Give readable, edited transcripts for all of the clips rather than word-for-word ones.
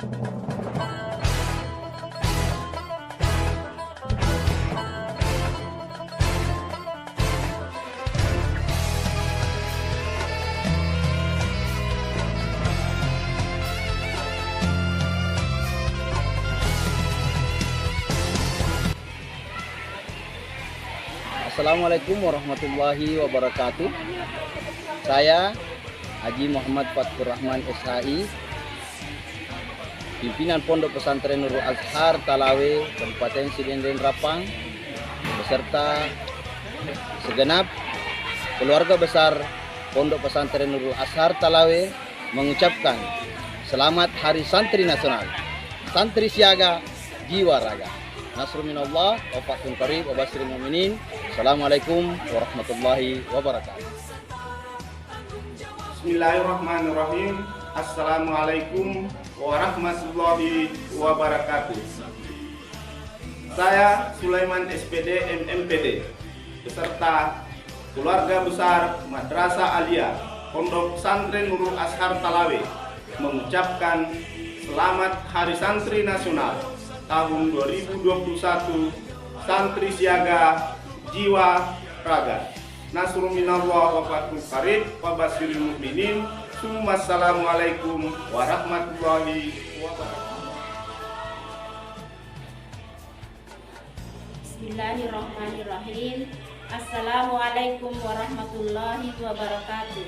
Assalamualaikum warahmatullahi wabarakatuh. Saya Haji Muhammad Fathur Rahman SHI, pimpinan Pondok Pesantren Nurul Azhar Talawe, Kabupaten Sidendeng Rapang, beserta segenap keluarga besar Pondok Pesantren Nurul Azhar Talawe mengucapkan selamat Hari Santri Nasional. Santri siaga, jiwa raga. Nasrul minallah wa fathun qarib wa basyiril mu'minin. Assalamualaikum warahmatullahi wabarakatuh. Bismillahirrahmanirrahim. Assalamualaikum warahmatullahi wabarakatuh. Saya Sulaiman SPD MMPD beserta keluarga besar Madrasah Aliyah Pondok Pesantren Nurul Azhar Talawe mengucapkan selamat Hari Santri Nasional tahun 2021. Santri siaga, jiwa raga. Nasrul minallah wa fathun qarib wa basyiril mu'minin. Assalamualaikum warahmatullahi wabarakatuh. Bismillahirrahmanirrahim. Assalamualaikum warahmatullahi wabarakatuh.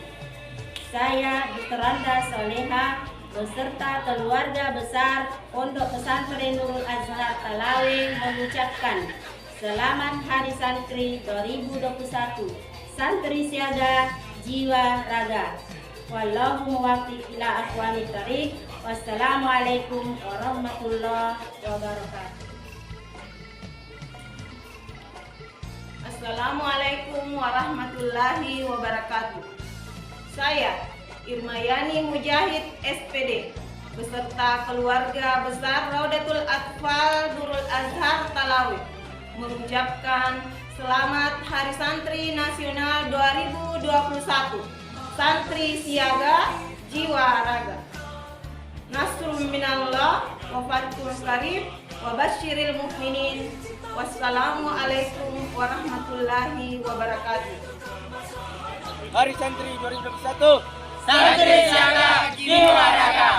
Saya Dr. Randa Soleha beserta keluarga besar Pondok Pesantren Nurul Azhar Talawe mengucapkan selamat Hari Santri 2021. Santri siaga, jiwa raga. Wallahu muwaffiq ila aqwamit thariq. Wassalamualaikum warahmatullahi wabarakatuh. Assalamualaikum warahmatullahi wabarakatuh. Saya Irmayani Mujahid SPD beserta keluarga besar Raudatul Atfal Nurul Azhar Talawe mengucapkan selamat Hari Santri Nasional 2021. Santri siaga, jiwa raga. Nasrul minallah wa fathun qarib wa basyiril mu'minin. Wassalamualaikum warahmatullahi wabarakatuh. Hari Santri 2021. Santri siaga, jiwa raga.